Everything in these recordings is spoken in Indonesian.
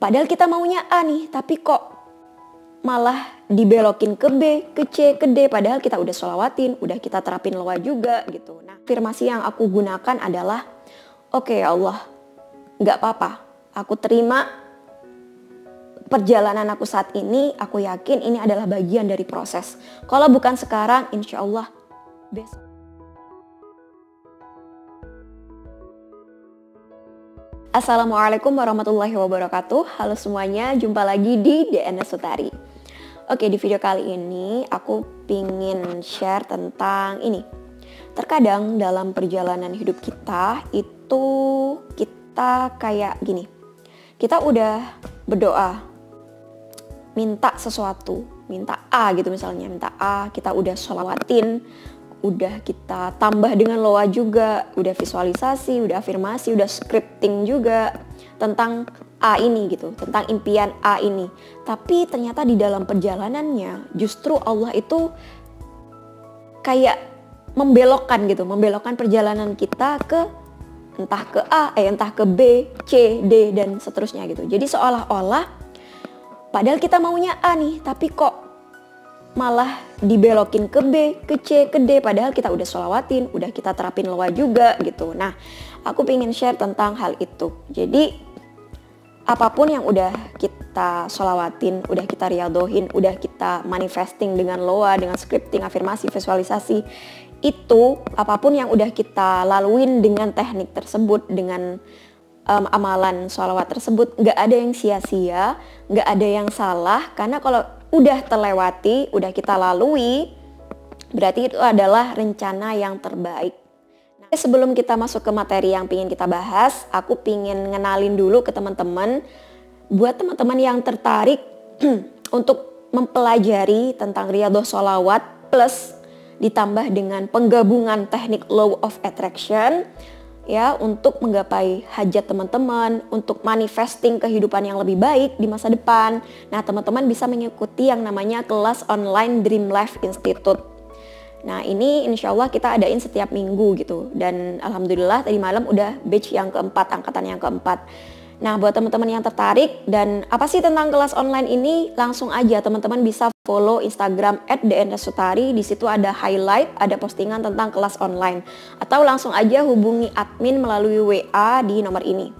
Padahal kita maunya A nih, tapi kok malah dibelokin ke B, ke C, ke D. Padahal kita udah sholawatin, udah kita terapin loa juga gitu. Nah, afirmasi yang aku gunakan adalah, oke ya Allah, gak apa-apa. Aku terima perjalanan aku saat ini, aku yakin ini adalah bagian dari proses. Kalau bukan sekarang, insya Allah besok. Assalamualaikum warahmatullahi wabarakatuh. Halo semuanya, jumpa lagi di DNS Sutari. Oke, di video kali ini aku pingin share tentang ini. Terkadang dalam perjalanan hidup kita itu kita kayak gini. Kita udah berdoa, minta sesuatu, minta A gitu misalnya, minta A, kita udah sholawatin, udah kita tambah dengan loa juga, udah visualisasi, udah afirmasi, udah scripting juga tentang A ini gitu, tentang impian A ini. Tapi ternyata di dalam perjalanannya justru Allah itu kayak membelokkan perjalanan kita ke entah ke A, entah ke B, C, D dan seterusnya gitu. Jadi seolah-olah padahal kita maunya A nih, tapi kok malah dibelokin ke B, ke C, ke D. Padahal kita udah sholawatin, udah kita terapin loa juga gitu. Nah, aku pengen share tentang hal itu. Jadi, apapun yang udah kita sholawatin, udah kita riadohin, udah kita manifesting dengan loa, dengan scripting, afirmasi, visualisasi, itu apapun yang udah kita laluin dengan teknik tersebut, dengan amalan sholawat tersebut, gak ada yang sia-sia, gak ada yang salah. Karena kalau udah terlewati, udah kita lalui, berarti itu adalah rencana yang terbaik. Nah, sebelum kita masuk ke materi yang ingin kita bahas, aku ingin ngenalin dulu ke teman-teman. Buat teman-teman yang tertarik untuk mempelajari tentang Riyadhah Sholawat plus ditambah dengan penggabungan teknik Law of Attraction, ya, untuk menggapai hajat teman-teman, untuk manifesting kehidupan yang lebih baik di masa depan. Nah, teman-teman bisa mengikuti yang namanya kelas online Dream Life Institute. Nah, ini insya Allah kita adain setiap minggu gitu. Dan alhamdulillah tadi malam udah batch yang keempat, angkatan yang keempat. Nah, buat teman-teman yang tertarik dan apa sih tentang kelas online ini, langsung aja teman-teman bisa follow Instagram @dnsutari. Di situ ada highlight, ada postingan tentang kelas online. Atau langsung aja hubungi admin melalui WA di nomor ini.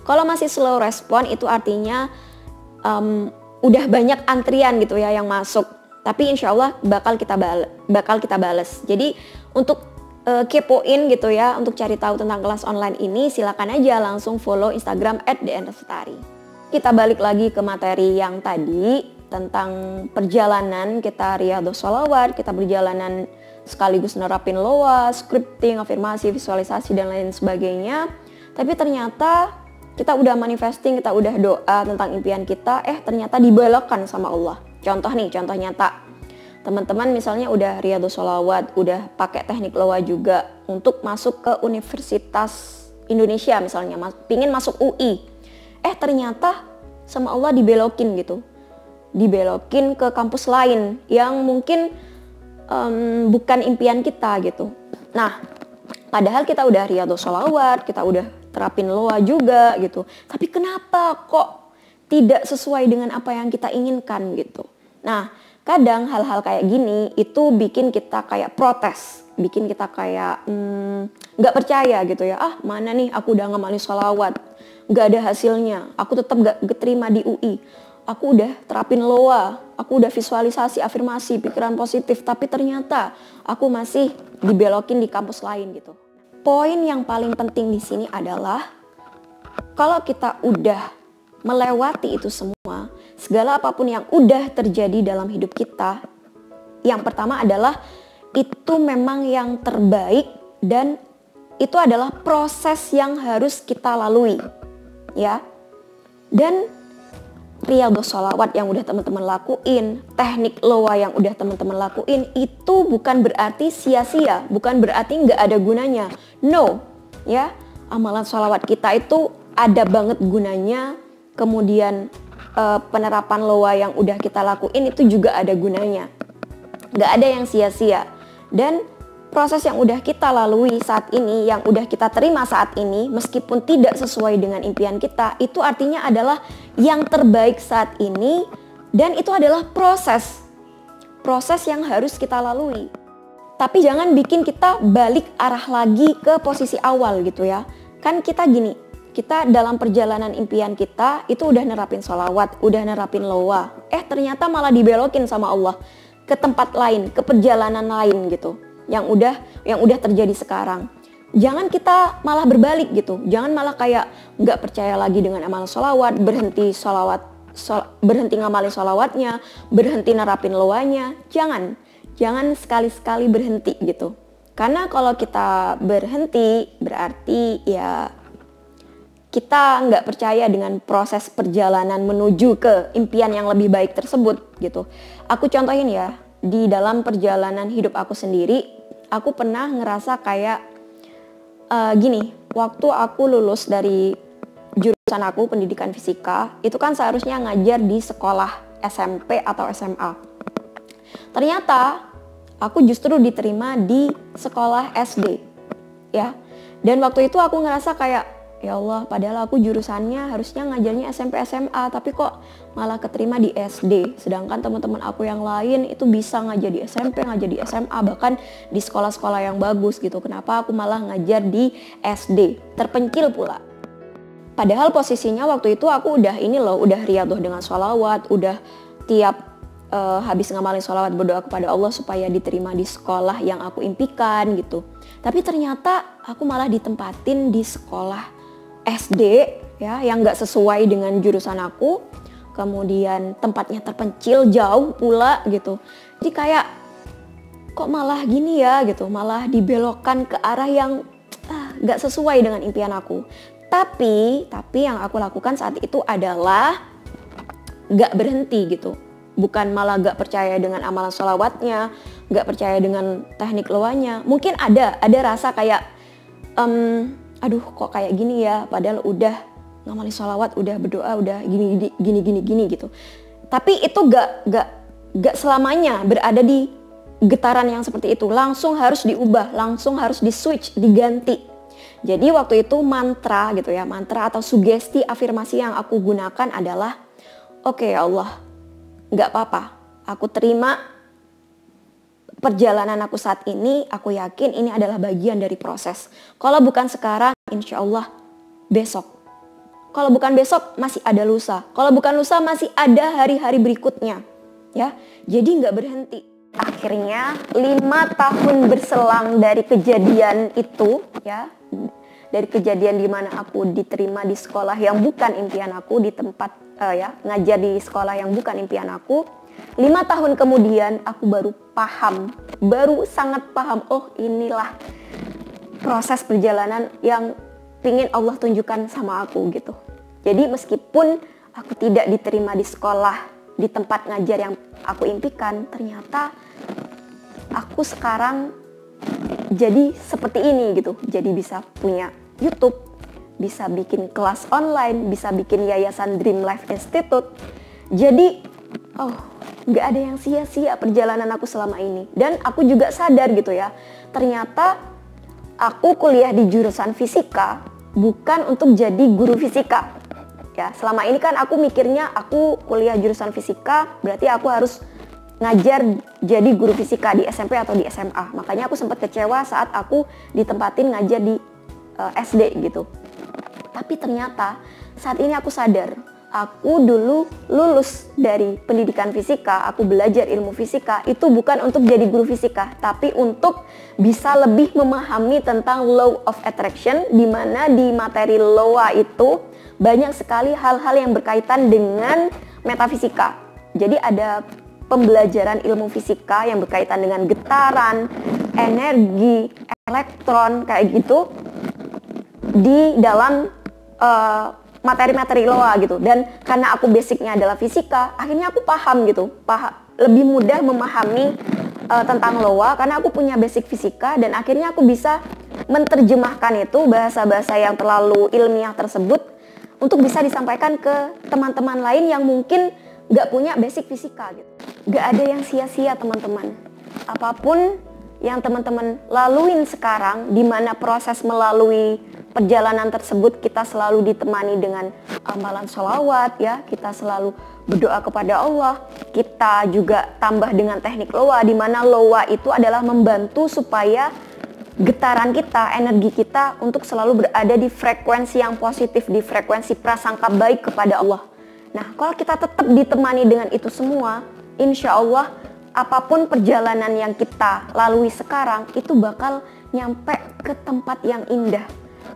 Kalau masih slow respon itu artinya udah banyak antrian gitu ya yang masuk. Tapi insya Allah bakal kita bales. Jadi untuk kepoin gitu ya, untuk cari tahu tentang kelas online ini, silakan aja langsung follow Instagram @dnsutari. Kita balik lagi ke materi yang tadi tentang perjalanan kita Riyadhah Sholawat, kita perjalanan sekaligus nerapin loa, scripting, afirmasi, visualisasi dan lain sebagainya. Tapi ternyata kita udah manifesting, kita udah doa tentang impian kita, ternyata dibelokkan sama Allah. Contoh nyata. Teman-teman misalnya udah Riyadhah Sholawat, udah pakai teknik loa juga untuk masuk ke Universitas Indonesia misalnya, pingin masuk UI. Ternyata sama Allah dibelokin gitu. Dibelokin ke kampus lain yang mungkin bukan impian kita gitu. Nah, padahal kita udah Riyadhah Sholawat, kita udah terapin loa juga gitu. Tapi kenapa kok tidak sesuai dengan apa yang kita inginkan gitu. Nah, kadang hal-hal kayak gini itu bikin kita kayak protes, bikin kita kayak gak percaya gitu ya. Mana nih aku udah ngamalin sholawat, gak ada hasilnya, aku tetap gak keterima di UI. Aku udah terapin loa, aku udah visualisasi, afirmasi, pikiran positif, tapi ternyata aku masih dibelokin di kampus lain gitu. Poin yang paling penting di sini adalah kalau kita udah melewati itu semua, segala apapun yang udah terjadi dalam hidup kita, yang pertama adalah itu memang yang terbaik dan itu adalah proses yang harus kita lalui, ya. Dan Riyadhah Sholawat yang udah teman-teman lakuin, teknik loa yang udah teman-teman lakuin, itu bukan berarti sia-sia, bukan berarti nggak ada gunanya. No, ya, amalan sholawat kita itu ada banget gunanya. Kemudian penerapan loa yang udah kita lakuin itu juga ada gunanya. Nggak ada yang sia-sia. Dan proses yang udah kita lalui saat ini, yang udah kita terima saat ini, meskipun tidak sesuai dengan impian kita, itu artinya adalah yang terbaik saat ini, dan itu adalah proses yang harus kita lalui. Tapi jangan bikin kita balik arah lagi ke posisi awal gitu ya. Kan kita gini, kita dalam perjalanan impian kita itu udah nerapin sholawat, udah nerapin loa. Ternyata malah dibelokin sama Allah ke tempat lain, ke perjalanan lain gitu. Yang udah terjadi sekarang. Jangan kita malah berbalik gitu. Jangan malah kayak nggak percaya lagi dengan amal sholawat, berhenti ngamalin sholawatnya, berhenti nerapin loanya. Jangan sekali-sekali berhenti gitu. Karena kalau kita berhenti berarti ya kita nggak percaya dengan proses perjalanan menuju ke impian yang lebih baik tersebut gitu. Aku contohin ya, di dalam perjalanan hidup aku sendiri, aku pernah ngerasa kayak gini, waktu aku lulus dari jurusan aku pendidikan fisika, itu kan seharusnya ngajar di sekolah SMP atau SMA. Ternyata aku justru diterima di sekolah SD ya. Dan waktu itu aku ngerasa kayak, ya Allah, padahal aku jurusannya harusnya ngajarnya SMP SMA, tapi kok malah keterima di SD. Sedangkan teman-teman aku yang lain itu bisa ngajar di SMP, ngajar di SMA, bahkan di sekolah-sekolah yang bagus gitu. Kenapa aku malah ngajar di SD? Terpencil pula. Padahal posisinya waktu itu aku udah riyadhah dengan sholawat, udah tiap habis ngamalin sholawat berdoa kepada Allah supaya diterima di sekolah yang aku impikan gitu. Tapi ternyata aku malah ditempatin di sekolah SD ya, yang gak sesuai dengan jurusan aku. Kemudian tempatnya terpencil, jauh pula gitu. Jadi kayak kok malah gini ya gitu, malah dibelokkan ke arah yang gak sesuai dengan impian aku. Tapi yang aku lakukan saat itu adalah gak berhenti gitu. Bukan malah gak percaya dengan amalan sholawatnya, gak percaya dengan teknik loanya. Mungkin ada rasa kayak aduh kok kayak gini ya, padahal udah ngamalin sholawat, udah berdoa, udah gini gitu. Tapi itu gak selamanya berada di getaran yang seperti itu. Langsung harus diubah, langsung harus di switch, diganti. Jadi waktu itu mantra gitu ya, mantra atau sugesti afirmasi yang aku gunakan adalah, oke ya Allah, gak apa-apa, aku terima perjalanan aku saat ini. Aku yakin ini adalah bagian dari proses. Kalau bukan sekarang, insya Allah besok. Kalau bukan besok, masih ada lusa. Kalau bukan lusa, masih ada hari-hari berikutnya. Ya, jadi nggak berhenti. Akhirnya 5 tahun berselang dari kejadian itu, ya, dari kejadian di mana aku diterima di sekolah yang bukan impian aku, di tempat ngajar di sekolah yang bukan impian aku. 5 tahun kemudian aku baru sangat paham, oh inilah proses perjalanan yang pingin Allah tunjukkan sama aku gitu. Jadi meskipun aku tidak diterima di sekolah, di tempat ngajar yang aku impikan, ternyata aku sekarang jadi seperti ini gitu. Jadi bisa punya YouTube, bisa bikin kelas online, bisa bikin yayasan Dream Life Institute. Jadi gak ada yang sia-sia perjalanan aku selama ini. Dan aku juga sadar gitu ya, ternyata aku kuliah di jurusan fisika bukan untuk jadi guru fisika. Ya, selama ini kan aku mikirnya aku kuliah jurusan fisika berarti aku harus ngajar jadi guru fisika di SMP atau di SMA. Makanya aku sempat kecewa saat aku ditempatin ngajar di SD gitu. Tapi ternyata saat ini aku sadar, aku dulu lulus dari pendidikan fisika, aku belajar ilmu fisika itu bukan untuk jadi guru fisika, tapi untuk bisa lebih memahami tentang law of attraction, di mana di materi law itu banyak sekali hal-hal yang berkaitan dengan metafisika. Jadi ada pembelajaran ilmu fisika yang berkaitan dengan getaran, energi, elektron kayak gitu di dalam materi-materi loa gitu. Dan karena aku basicnya adalah fisika, akhirnya aku paham gitu, lebih mudah memahami tentang loa karena aku punya basic fisika, dan akhirnya aku bisa menerjemahkan itu bahasa-bahasa yang terlalu ilmiah tersebut untuk bisa disampaikan ke teman-teman lain yang mungkin gak punya basic fisika gitu. Gak ada yang sia-sia teman-teman. Apapun yang teman-teman laluin sekarang, di mana proses melalui perjalanan tersebut kita selalu ditemani dengan amalan sholawat ya, kita selalu berdoa kepada Allah, kita juga tambah dengan teknik loa, di mana loa itu adalah membantu supaya getaran kita, energi kita untuk selalu berada di frekuensi yang positif, di frekuensi prasangka baik kepada Allah. Nah, kalau kita tetap ditemani dengan itu semua, insya Allah apapun perjalanan yang kita lalui sekarang itu bakal nyampe ke tempat yang indah,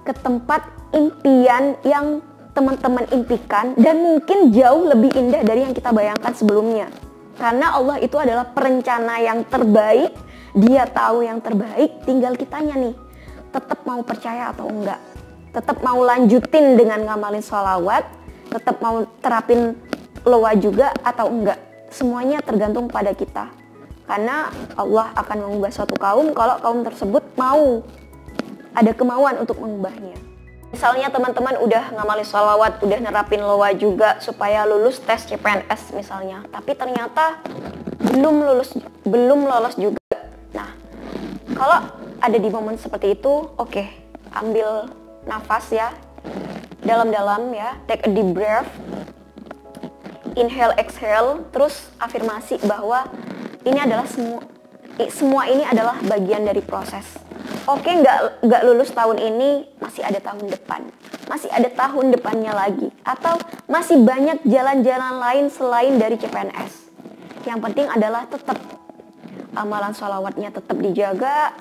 ke tempat impian yang teman-teman impikan, dan mungkin jauh lebih indah dari yang kita bayangkan sebelumnya. Karena Allah itu adalah perencana yang terbaik, Dia tahu yang terbaik, tinggal kitanya nih tetap mau percaya atau enggak, tetap mau lanjutin dengan ngamalin sholawat, tetap mau terapin loa juga atau enggak. Semuanya tergantung pada kita, karena Allah akan mengubah suatu kaum kalau kaum tersebut mau, ada kemauan untuk mengubahnya. Misalnya teman-teman udah ngamalin sholawat, udah nerapin loa juga supaya lulus tes CPNS misalnya, tapi ternyata belum lolos juga. Nah, kalau ada di momen seperti itu, oke, ambil nafas ya, dalam-dalam ya, take a deep breath, inhale, exhale, terus afirmasi bahwa ini adalah semua ini adalah bagian dari proses. Oke, nggak lulus tahun ini, masih ada tahun depan, masih ada tahun depannya lagi, atau masih banyak jalan-jalan lain selain dari CPNS. Yang penting adalah tetap amalan sholawatnya tetap dijaga,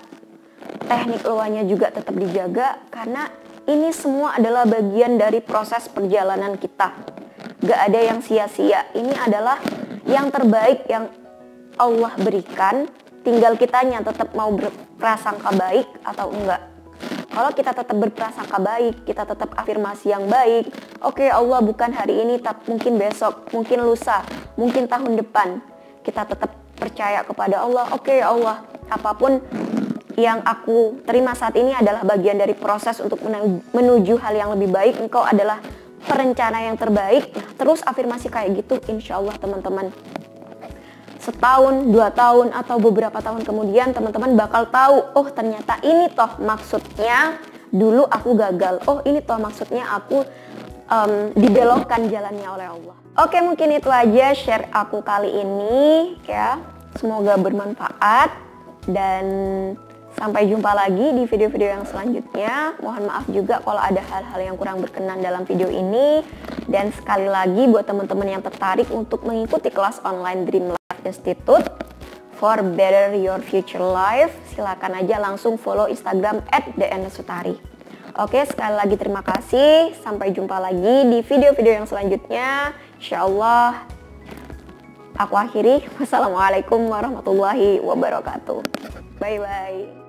teknik loanya juga tetap dijaga, karena ini semua adalah bagian dari proses perjalanan kita. Gak ada yang sia-sia, ini adalah yang terbaik yang Allah berikan, tinggal kitanya tetap mau berprasangka baik atau enggak. Kalau kita tetap berprasangka baik, kita tetap afirmasi yang baik, oke, Allah bukan hari ini, tapi mungkin besok, mungkin lusa, mungkin tahun depan, kita tetap percaya kepada Allah. Oke, Allah, apapun yang aku terima saat ini adalah bagian dari proses untuk menuju hal yang lebih baik. Engkau adalah perencana yang terbaik. Nah, terus afirmasi kayak gitu, insya Allah teman-teman, setahun, 2 tahun, atau beberapa tahun kemudian teman-teman bakal tahu, oh ternyata ini toh maksudnya dulu aku gagal, oh ini toh maksudnya aku dibelokkan jalannya oleh Allah. Oke, mungkin itu aja share aku kali ini ya, semoga bermanfaat, dan sampai jumpa lagi di video-video yang selanjutnya. Mohon maaf juga kalau ada hal-hal yang kurang berkenan dalam video ini. Dan sekali lagi buat teman-teman yang tertarik untuk mengikuti kelas online Dream Life Institute for Better Your Future Life, silakan aja langsung follow Instagram @dnsutari. Oke, sekali lagi terima kasih. Sampai jumpa lagi di video-video yang selanjutnya. Insyaallah aku akhiri. Wassalamualaikum warahmatullahi wabarakatuh. Bye-bye.